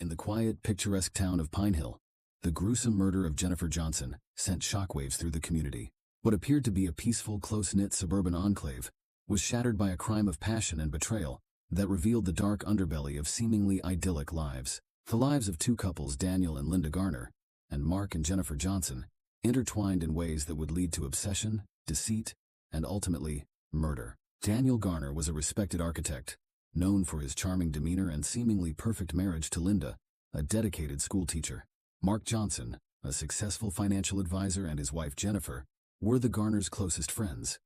In the quiet, picturesque town of Pine Hill, the gruesome murder of Jennifer Johnson sent shockwaves through the community. What appeared to be a peaceful, close-knit suburban enclave was shattered by a crime of passion and betrayal that revealed the dark underbelly of seemingly idyllic lives. The lives of two couples, Daniel and Linda Garner, and Mark and Jennifer Johnson, intertwined in ways that would lead to obsession, deceit, and ultimately, murder. Daniel Garner was a respected architect, known for his charming demeanor and seemingly perfect marriage to Linda, a dedicated schoolteacher. Mark Johnson, a successful financial advisor, and his wife Jennifer were the Garners' closest friends.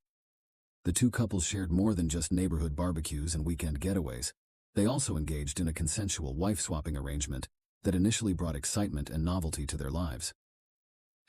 The two couples shared more than just neighborhood barbecues and weekend getaways. They also engaged in a consensual wife-swapping arrangement that initially brought excitement and novelty to their lives.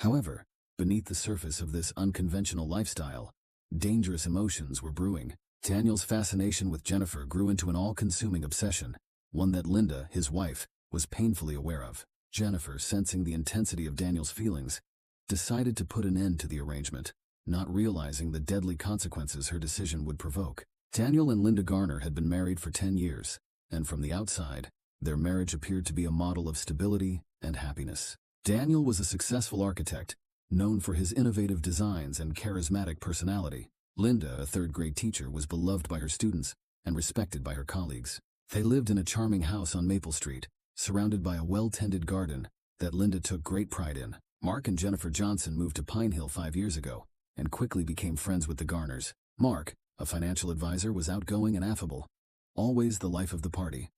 However, beneath the surface of this unconventional lifestyle, dangerous emotions were brewing. Daniel's fascination with Jennifer grew into an all-consuming obsession, one that Linda, his wife, was painfully aware of. Jennifer, sensing the intensity of Daniel's feelings, decided to put an end to the arrangement, not realizing the deadly consequences her decision would provoke. Daniel and Linda Garner had been married for 10 years, and from the outside, their marriage appeared to be a model of stability and happiness. Daniel was a successful architect, known for his innovative designs and charismatic personality. Linda, a third-grade teacher, was beloved by her students and respected by her colleagues. They lived in a charming house on Maple Street, surrounded by a well-tended garden that Linda took great pride in. Mark and Jennifer Johnson moved to Pine Hill 5 years ago and quickly became friends with the Garners. Mark, a financial advisor, was outgoing and affable, always the life of the party.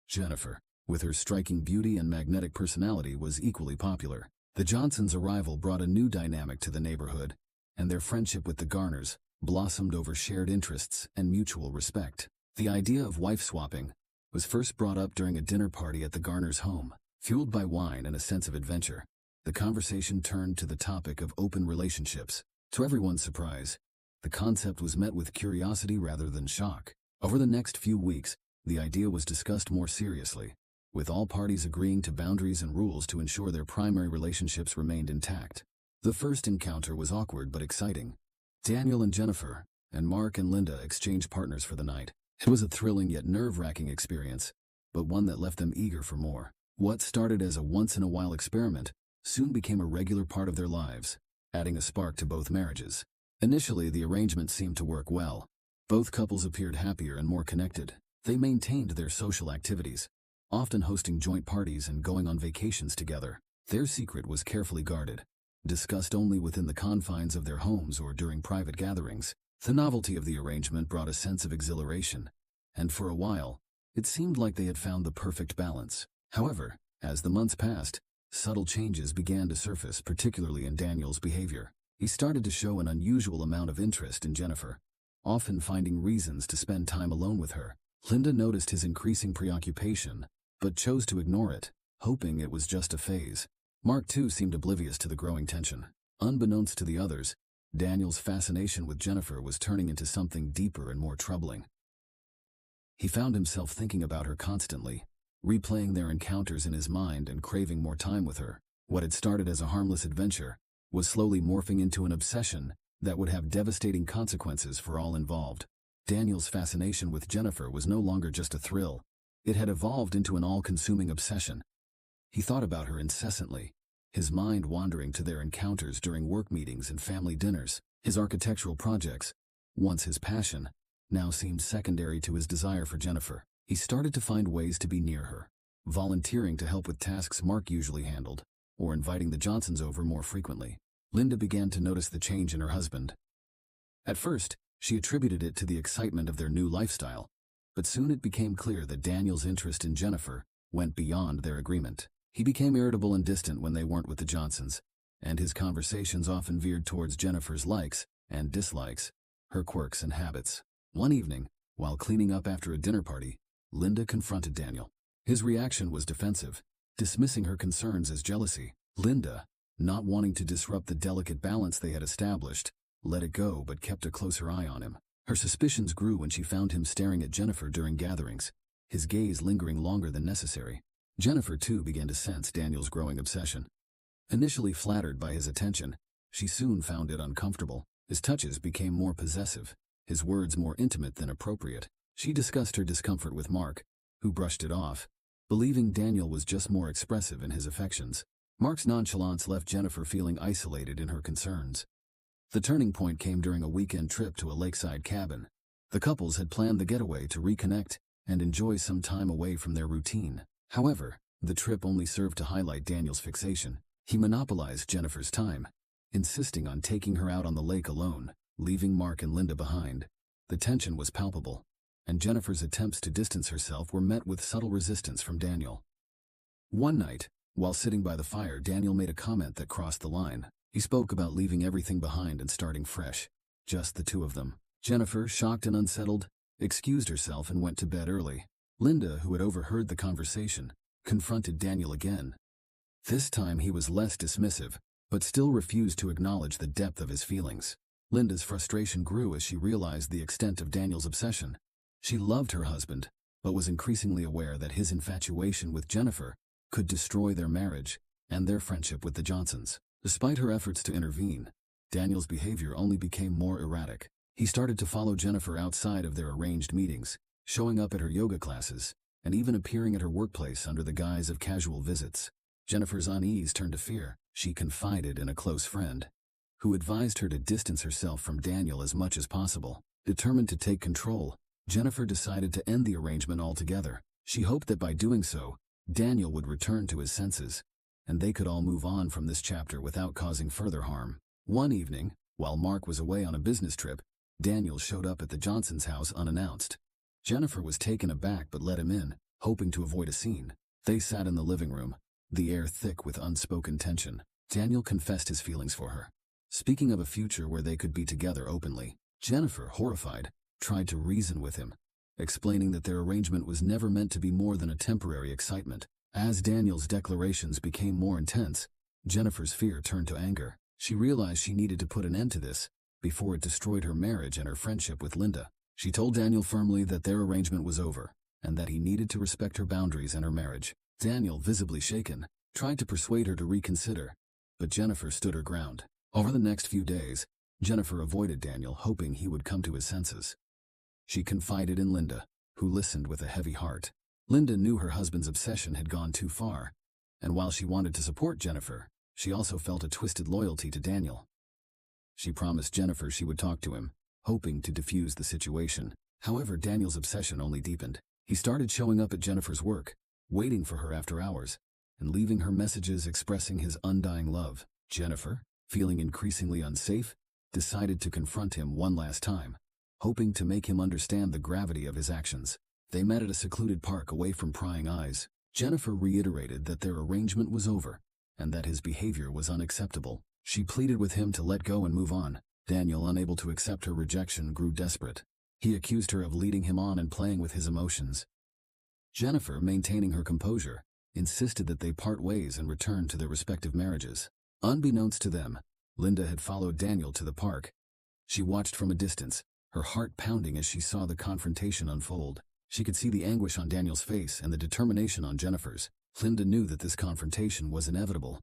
Jennifer, with her striking beauty and magnetic personality, was equally popular. The Johnsons' arrival brought a new dynamic to the neighborhood, and their friendship with the Garners blossomed over shared interests and mutual respect. The idea of wife-swapping was first brought up during a dinner party at the Garners' home. Fueled by wine and a sense of adventure, the conversation turned to the topic of open relationships. To everyone's surprise, the concept was met with curiosity rather than shock. Over the next few weeks, the idea was discussed more seriously, with all parties agreeing to boundaries and rules to ensure their primary relationships remained intact. The first encounter was awkward but exciting. Daniel and Jennifer, and Mark and Linda exchanged partners for the night. It was a thrilling yet nerve-wracking experience, but one that left them eager for more. What started as a once-in-a-while experiment soon became a regular part of their lives, adding a spark to both marriages. Initially, the arrangement seemed to work well. Both couples appeared happier and more connected. They maintained their social activities, often hosting joint parties and going on vacations together. Their secret was carefully guarded, discussed only within the confines of their homes or during private gatherings. The novelty of the arrangement brought a sense of exhilaration, and for a while, it seemed like they had found the perfect balance. However, as the months passed, subtle changes began to surface, particularly in Daniel's behavior. He started to show an unusual amount of interest in Jennifer, often finding reasons to spend time alone with her. Linda noticed his increasing preoccupation, but chose to ignore it, hoping it was just a phase. Mark, too, seemed oblivious to the growing tension. Unbeknownst to the others, Daniel's fascination with Jennifer was turning into something deeper and more troubling. He found himself thinking about her constantly, replaying their encounters in his mind and craving more time with her. What had started as a harmless adventure was slowly morphing into an obsession that would have devastating consequences for all involved. Daniel's fascination with Jennifer was no longer just a thrill. It had evolved into an all-consuming obsession. He thought about her incessantly, his mind wandering to their encounters during work meetings and family dinners. His architectural projects, once his passion, now seemed secondary to his desire for Jennifer. He started to find ways to be near her, volunteering to help with tasks Mark usually handled, or inviting the Johnsons over more frequently. Linda began to notice the change in her husband. At first, she attributed it to the excitement of their new lifestyle, but soon it became clear that Daniel's interest in Jennifer went beyond their agreement. He became irritable and distant when they weren't with the Johnsons, and his conversations often veered towards Jennifer's likes and dislikes, her quirks and habits. One evening, while cleaning up after a dinner party, Linda confronted Daniel. His reaction was defensive, dismissing her concerns as jealousy. Linda, not wanting to disrupt the delicate balance they had established, let it go but kept a closer eye on him. Her suspicions grew when she found him staring at Jennifer during gatherings, his gaze lingering longer than necessary. Jennifer, too, began to sense Daniel's growing obsession. Initially flattered by his attention, she soon found it uncomfortable. His touches became more possessive, his words more intimate than appropriate. She discussed her discomfort with Mark, who brushed it off, believing Daniel was just more expressive in his affections. Mark's nonchalance left Jennifer feeling isolated in her concerns. The turning point came during a weekend trip to a lakeside cabin. The couples had planned the getaway to reconnect and enjoy some time away from their routine. However, the trip only served to highlight Daniel's fixation. He monopolized Jennifer's time, insisting on taking her out on the lake alone, leaving Mark and Linda behind. The tension was palpable, and Jennifer's attempts to distance herself were met with subtle resistance from Daniel. One night, while sitting by the fire, Daniel made a comment that crossed the line. He spoke about leaving everything behind and starting fresh, just the two of them. Jennifer, shocked and unsettled, excused herself and went to bed early. Linda, who had overheard the conversation, confronted Daniel again. This time he was less dismissive, but still refused to acknowledge the depth of his feelings. Linda's frustration grew as she realized the extent of Daniel's obsession. She loved her husband, but was increasingly aware that his infatuation with Jennifer could destroy their marriage and their friendship with the Johnsons. Despite her efforts to intervene, Daniel's behavior only became more erratic. He started to follow Jennifer outside of their arranged meetings, showing up at her yoga classes, and even appearing at her workplace under the guise of casual visits. Jennifer's unease turned to fear. She confided in a close friend, who advised her to distance herself from Daniel as much as possible. Determined to take control, Jennifer decided to end the arrangement altogether. She hoped that by doing so, Daniel would return to his senses, and they could all move on from this chapter without causing further harm. One evening, while Mark was away on a business trip, Daniel showed up at the Johnsons' house unannounced. Jennifer was taken aback but let him in, hoping to avoid a scene. They sat in the living room, the air thick with unspoken tension. Daniel confessed his feelings for her, speaking of a future where they could be together openly. Jennifer, horrified, tried to reason with him, explaining that their arrangement was never meant to be more than a temporary excitement. As Daniel's declarations became more intense, Jennifer's fear turned to anger. She realized she needed to put an end to this before it destroyed her marriage and her friendship with Linda. She told Daniel firmly that their arrangement was over, and that he needed to respect her boundaries and her marriage. Daniel, visibly shaken, tried to persuade her to reconsider, but Jennifer stood her ground. Over the next few days, Jennifer avoided Daniel, hoping he would come to his senses. She confided in Linda, who listened with a heavy heart. Linda knew her husband's obsession had gone too far, and while she wanted to support Jennifer, she also felt a twisted loyalty to Daniel. She promised Jennifer she would talk to him, hoping to defuse the situation. However, Daniel's obsession only deepened. He started showing up at Jennifer's work, waiting for her after hours, and leaving her messages expressing his undying love. Jennifer, feeling increasingly unsafe, decided to confront him one last time, hoping to make him understand the gravity of his actions. They met at a secluded park away from prying eyes. Jennifer reiterated that their arrangement was over, and that his behavior was unacceptable. She pleaded with him to let go and move on. Daniel, unable to accept her rejection, grew desperate. He accused her of leading him on and playing with his emotions. Jennifer, maintaining her composure, insisted that they part ways and return to their respective marriages. Unbeknownst to them, Linda had followed Daniel to the park. She watched from a distance, her heart pounding as she saw the confrontation unfold. She could see the anguish on Daniel's face and the determination on Jennifer's. Linda knew that this confrontation was inevitable,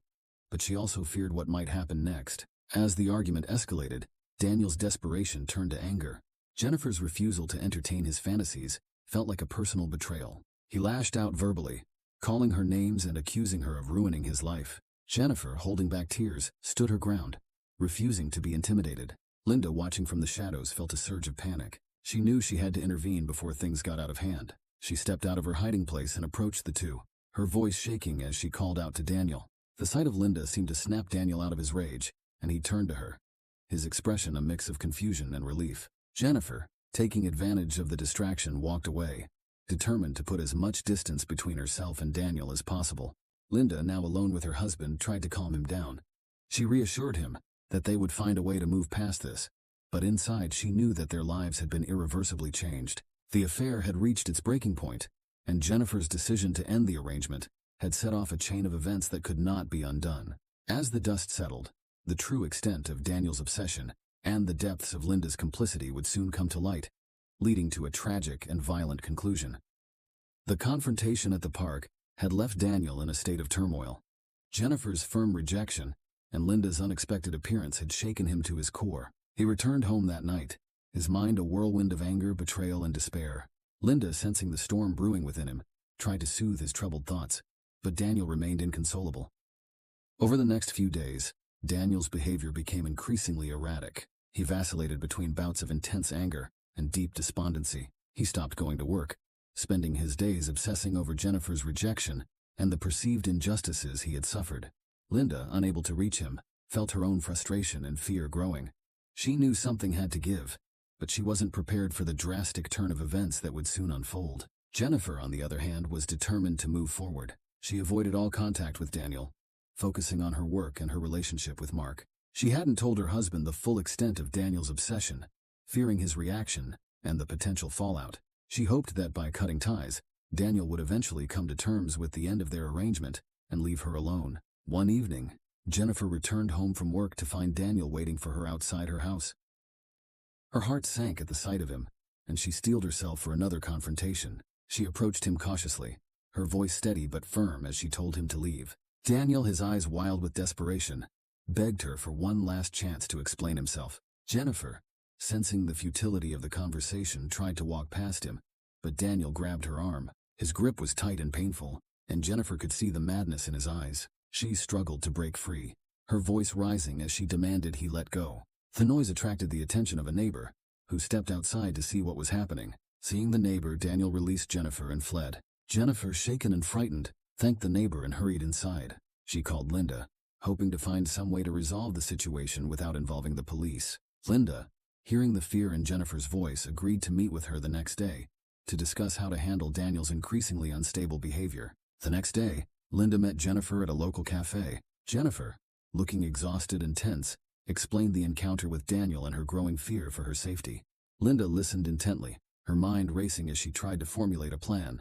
but she also feared what might happen next. As the argument escalated, Daniel's desperation turned to anger. Jennifer's refusal to entertain his fantasies felt like a personal betrayal. He lashed out verbally, calling her names and accusing her of ruining his life. Jennifer, holding back tears, stood her ground, refusing to be intimidated. Linda, watching from the shadows, felt a surge of panic. She knew she had to intervene before things got out of hand. She stepped out of her hiding place and approached the two, her voice shaking as she called out to Daniel. The sight of Linda seemed to snap Daniel out of his rage, and he turned to her, his expression a mix of confusion and relief. Jennifer, taking advantage of the distraction, walked away, determined to put as much distance between herself and Daniel as possible. Linda, now alone with her husband, tried to calm him down. She reassured him that they would find a way to move past this, but inside she knew that their lives had been irreversibly changed. The affair had reached its breaking point, and Jennifer's decision to end the arrangement had set off a chain of events that could not be undone. As the dust settled, the true extent of Daniel's obsession and the depths of Linda's complicity would soon come to light, leading to a tragic and violent conclusion. The confrontation at the park had left Daniel in a state of turmoil. Jennifer's firm rejection and Linda's unexpected appearance had shaken him to his core. He returned home that night, his mind a whirlwind of anger, betrayal, and despair. Linda, sensing the storm brewing within him, tried to soothe his troubled thoughts, but Daniel remained inconsolable. Over the next few days, Daniel's behavior became increasingly erratic. He vacillated between bouts of intense anger and deep despondency. He stopped going to work, spending his days obsessing over Jennifer's rejection and the perceived injustices he had suffered. Linda, unable to reach him, felt her own frustration and fear growing. She knew something had to give, but she wasn't prepared for the drastic turn of events that would soon unfold. Jennifer, on the other hand, was determined to move forward. She avoided all contact with Daniel, focusing on her work and her relationship with Mark. She hadn't told her husband the full extent of Daniel's obsession, fearing his reaction and the potential fallout. She hoped that by cutting ties, Daniel would eventually come to terms with the end of their arrangement and leave her alone. One evening, Jennifer returned home from work to find Daniel waiting for her outside her house. Her heart sank at the sight of him, and she steeled herself for another confrontation. She approached him cautiously, her voice steady but firm as she told him to leave. Daniel, his eyes wild with desperation, begged her for one last chance to explain himself. Jennifer, sensing the futility of the conversation, tried to walk past him, but Daniel grabbed her arm. His grip was tight and painful, and Jennifer could see the madness in his eyes. She struggled to break free, her voice rising as she demanded he let go. The noise attracted the attention of a neighbor, who stepped outside to see what was happening. Seeing the neighbor, Daniel released Jennifer and fled. Jennifer, shaken and frightened, thanked the neighbor and hurried inside. She called Linda, hoping to find some way to resolve the situation without involving the police. Linda, hearing the fear in Jennifer's voice, agreed to meet with her the next day to discuss how to handle Daniel's increasingly unstable behavior. The next day, Linda met Jennifer at a local cafe. Jennifer, looking exhausted and tense, explained the encounter with Daniel and her growing fear for her safety. Linda listened intently, her mind racing as she tried to formulate a plan.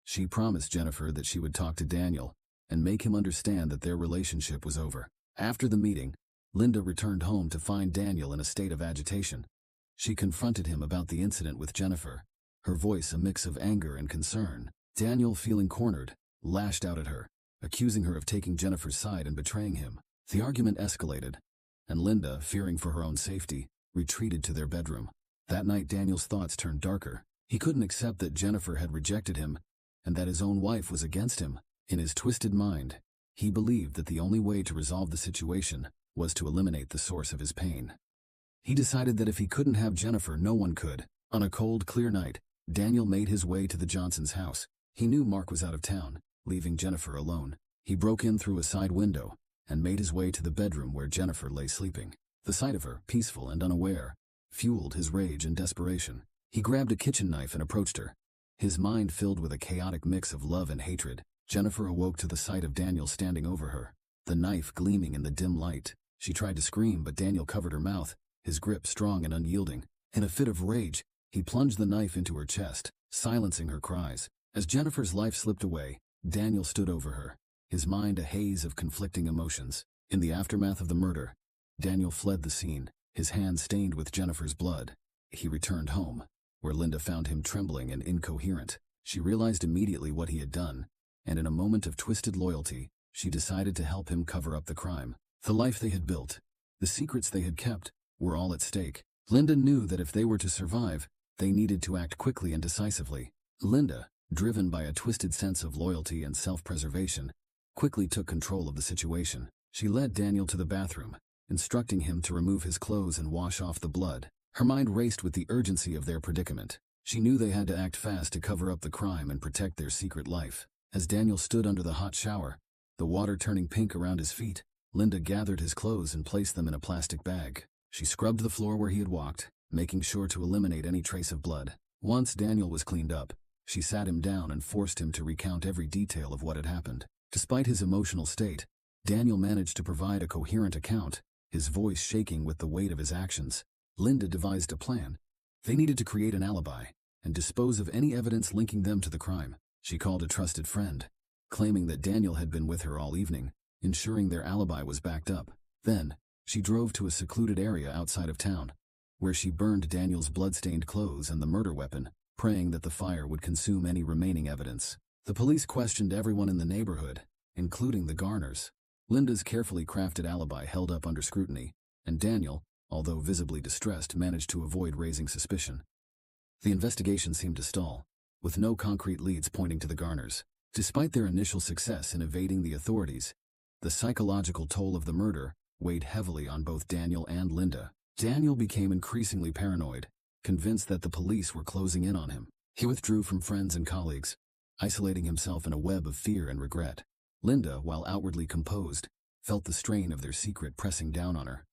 She promised Jennifer that she would talk to Daniel and make him understand that their relationship was over. After the meeting, Linda returned home to find Daniel in a state of agitation. She confronted him about the incident with Jennifer, her voice a mix of anger and concern. Daniel, feeling cornered, lashed out at her, accusing her of taking Jennifer's side and betraying him. The argument escalated, and Linda, fearing for her own safety, retreated to their bedroom. That night, Daniel's thoughts turned darker. He couldn't accept that Jennifer had rejected him and that his own wife was against him. In his twisted mind, he believed that the only way to resolve the situation was to eliminate the source of his pain. He decided that if he couldn't have Jennifer, no one could. On a cold, clear night, Daniel made his way to the Johnsons' house. He knew Mark was out of town, leaving Jennifer alone. He broke in through a side window and made his way to the bedroom where Jennifer lay sleeping. The sight of her, peaceful and unaware, fueled his rage and desperation. He grabbed a kitchen knife and approached her, his mind filled with a chaotic mix of love and hatred. Jennifer awoke to the sight of Daniel standing over her, the knife gleaming in the dim light. She tried to scream, but Daniel covered her mouth, his grip strong and unyielding. In a fit of rage, he plunged the knife into her chest, silencing her cries. As Jennifer's life slipped away, Daniel stood over her, his mind a haze of conflicting emotions. In the aftermath of the murder, Daniel fled the scene, his hands stained with Jennifer's blood. He returned home, where Linda found him trembling and incoherent. She realized immediately what he had done, and in a moment of twisted loyalty, she decided to help him cover up the crime. The life they had built, the secrets they had kept, were all at stake. Linda knew that if they were to survive, they needed to act quickly and decisively. Linda, driven by a twisted sense of loyalty and self-preservation, quickly took control of the situation. She led Daniel to the bathroom, instructing him to remove his clothes and wash off the blood. Her mind raced with the urgency of their predicament. She knew they had to act fast to cover up the crime and protect their secret life. As Daniel stood under the hot shower, the water turning pink around his feet, Linda gathered his clothes and placed them in a plastic bag. She scrubbed the floor where he had walked, making sure to eliminate any trace of blood. Once Daniel was cleaned up, she sat him down and forced him to recount every detail of what had happened. Despite his emotional state, Daniel managed to provide a coherent account, his voice shaking with the weight of his actions. Linda devised a plan. They needed to create an alibi and dispose of any evidence linking them to the crime. She called a trusted friend, claiming that Daniel had been with her all evening, ensuring their alibi was backed up. Then, she drove to a secluded area outside of town, where she burned Daniel's blood-stained clothes and the murder weapon, praying that the fire would consume any remaining evidence. The police questioned everyone in the neighborhood, including the Garners. Linda's carefully crafted alibi held up under scrutiny, and Daniel, although visibly distressed, managed to avoid raising suspicion. The investigation seemed to stall, with no concrete leads pointing to the Garners. Despite their initial success in evading the authorities, the psychological toll of the murder weighed heavily on both Daniel and Linda. Daniel became increasingly paranoid, convinced that the police were closing in on him. He withdrew from friends and colleagues, isolating himself in a web of fear and regret. Linda, while outwardly composed, felt the strain of their secret pressing down on her.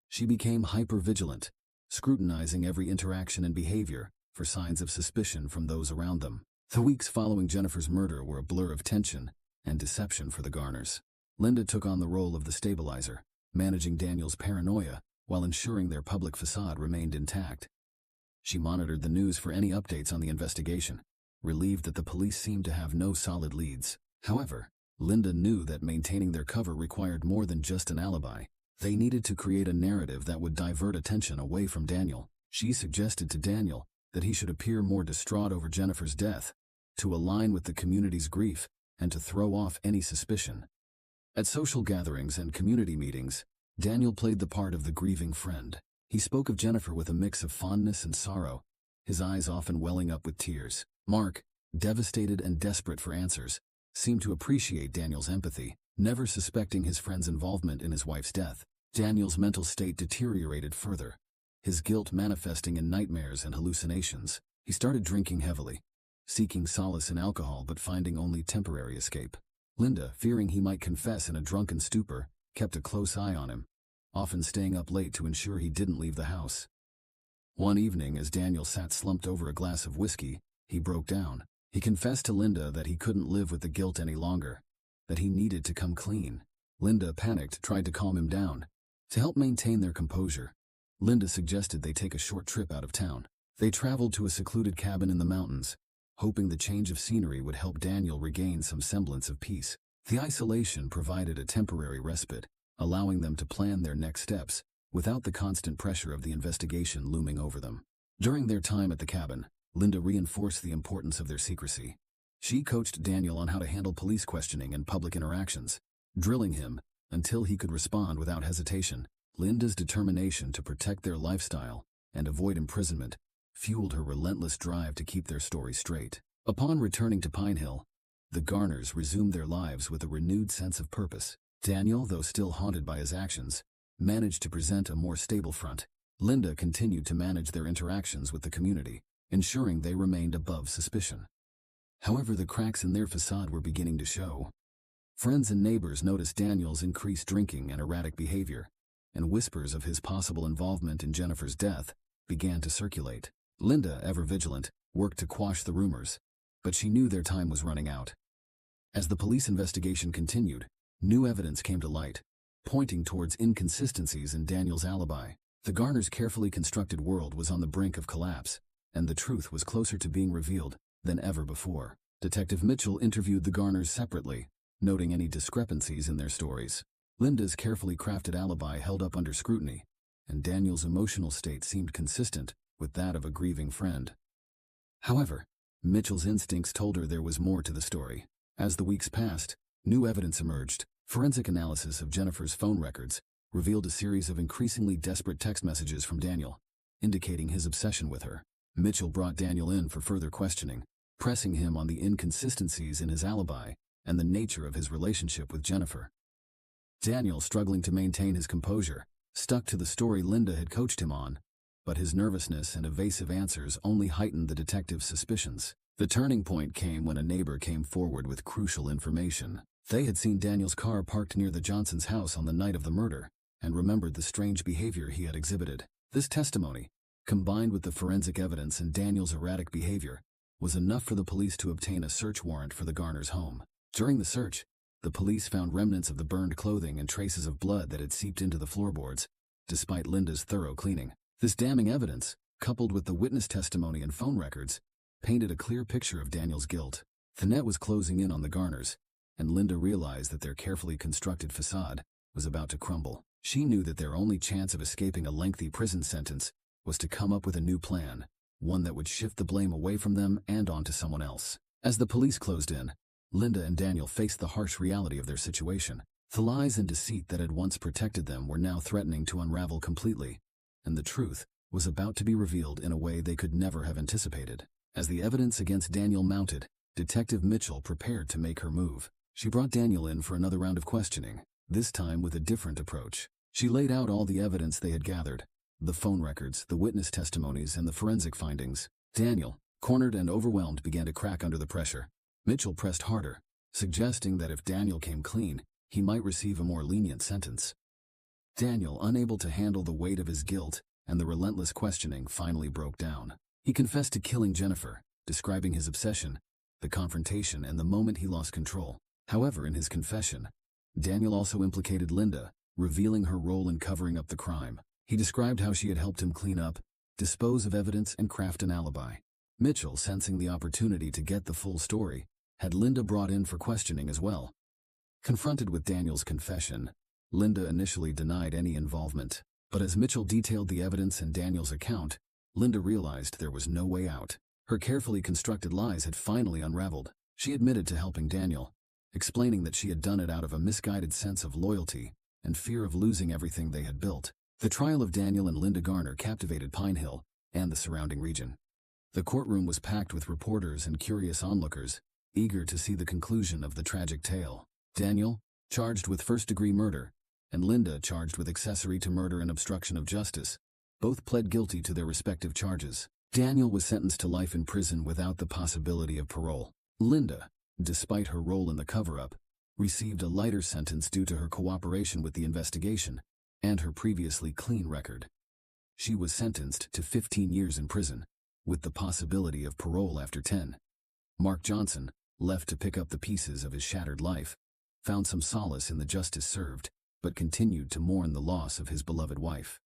She became hyper-vigilant, scrutinizing every interaction and behavior for signs of suspicion from those around them. The weeks following Jennifer's murder were a blur of tension and deception for the Garners. Linda took on the role of the stabilizer, managing Daniel's paranoia while ensuring their public facade remained intact. She monitored the news for any updates on the investigation, relieved that the police seemed to have no solid leads. However, Linda knew that maintaining their cover required more than just an alibi. They needed to create a narrative that would divert attention away from Daniel. She suggested to Daniel that he should appear more distraught over Jennifer's death, to align with the community's grief, and to throw off any suspicion. At social gatherings and community meetings, Daniel played the part of the grieving friend. He spoke of Jennifer with a mix of fondness and sorrow, his eyes often welling up with tears. Mark, devastated and desperate for answers, seemed to appreciate Daniel's empathy, never suspecting his friend's involvement in his wife's death. Daniel's mental state deteriorated further, his guilt manifesting in nightmares and hallucinations. He started drinking heavily, seeking solace in alcohol but finding only temporary escape. Linda, fearing he might confess in a drunken stupor, kept a close eye on him, often staying up late to ensure he didn't leave the house. One evening, as Daniel sat slumped over a glass of whiskey, he broke down. He confessed to Linda that he couldn't live with the guilt any longer, that he needed to come clean. Linda, panicked, tried to calm him down. To help maintain their composure, Linda suggested they take a short trip out of town. They traveled to a secluded cabin in the mountains, hoping the change of scenery would help Daniel regain some semblance of peace. The isolation provided a temporary respite, allowing them to plan their next steps without the constant pressure of the investigation looming over them. During their time at the cabin, Linda reinforced the importance of their secrecy. She coached Daniel on how to handle police questioning and public interactions, drilling him until he could respond without hesitation. Linda's determination to protect their lifestyle and avoid imprisonment fueled her relentless drive to keep their story straight. Upon returning to Pine Hill, the Garners resumed their lives with a renewed sense of purpose. Daniel, though still haunted by his actions, managed to present a more stable front. Linda continued to manage their interactions with the community, ensuring they remained above suspicion. However, the cracks in their facade were beginning to show. Friends and neighbors noticed Daniel's increased drinking and erratic behavior, and whispers of his possible involvement in Jennifer's death began to circulate. Linda, ever vigilant, worked to quash the rumors, but she knew their time was running out. As the police investigation continued, new evidence came to light, pointing towards inconsistencies in Daniel's alibi. The Garners' carefully constructed world was on the brink of collapse, and the truth was closer to being revealed than ever before. Detective Mitchell interviewed the Garners separately, noting any discrepancies in their stories. Linda's carefully crafted alibi held up under scrutiny, and Daniel's emotional state seemed consistent with that of a grieving friend. However, Mitchell's instincts told her there was more to the story. As the weeks passed, new evidence emerged. Forensic analysis of Jennifer's phone records revealed a series of increasingly desperate text messages from Daniel, indicating his obsession with her. Mitchell brought Daniel in for further questioning, pressing him on the inconsistencies in his alibi and the nature of his relationship with Jennifer. Daniel, struggling to maintain his composure, stuck to the story Linda had coached him on, but his nervousness and evasive answers only heightened the detective's suspicions. The turning point came when a neighbor came forward with crucial information. They had seen Daniel's car parked near the Johnsons' house on the night of the murder, and remembered the strange behavior he had exhibited. This testimony, combined with the forensic evidence and Daniel's erratic behavior, was enough for the police to obtain a search warrant for the Garners' home. During the search, the police found remnants of the burned clothing and traces of blood that had seeped into the floorboards, despite Linda's thorough cleaning. This damning evidence, coupled with the witness testimony and phone records, painted a clear picture of Daniel's guilt. The net was closing in on the Garners, and Linda realized that their carefully constructed facade was about to crumble. She knew that their only chance of escaping a lengthy prison sentence was to come up with a new plan, one that would shift the blame away from them and onto someone else. As the police closed in, Linda and Daniel faced the harsh reality of their situation. The lies and deceit that had once protected them were now threatening to unravel completely, and the truth was about to be revealed in a way they could never have anticipated. As the evidence against Daniel mounted, Detective Mitchell prepared to make her move. She brought Daniel in for another round of questioning, this time with a different approach. She laid out all the evidence they had gathered, the phone records, the witness testimonies, and the forensic findings. Daniel, cornered and overwhelmed, began to crack under the pressure. Mitchell pressed harder, suggesting that if Daniel came clean, he might receive a more lenient sentence. Daniel, unable to handle the weight of his guilt and the relentless questioning, finally broke down. He confessed to killing Jennifer, describing his obsession, the confrontation, and the moment he lost control. However, in his confession, Daniel also implicated Linda, revealing her role in covering up the crime. He described how she had helped him clean up, dispose of evidence, and craft an alibi. Mitchell, sensing the opportunity to get the full story, had Linda brought in for questioning as well. Confronted with Daniel's confession, Linda initially denied any involvement, but as Mitchell detailed the evidence and Daniel's account, Linda realized there was no way out. Her carefully constructed lies had finally unraveled. She admitted to helping Daniel, explaining that she had done it out of a misguided sense of loyalty and fear of losing everything they had built. The trial of Daniel and Linda Garner captivated Pine Hill and the surrounding region. The courtroom was packed with reporters and curious onlookers, eager to see the conclusion of the tragic tale. Daniel, charged with first-degree murder, and Linda, charged with accessory to murder and obstruction of justice, both pled guilty to their respective charges. Daniel was sentenced to life in prison without the possibility of parole. Linda, despite her role in the cover-up, received a lighter sentence due to her cooperation with the investigation and her previously clean record. She was sentenced to 15 years in prison, with the possibility of parole after 10. Mark Johnson, left to pick up the pieces of his shattered life, found some solace in the justice served, but continued to mourn the loss of his beloved wife.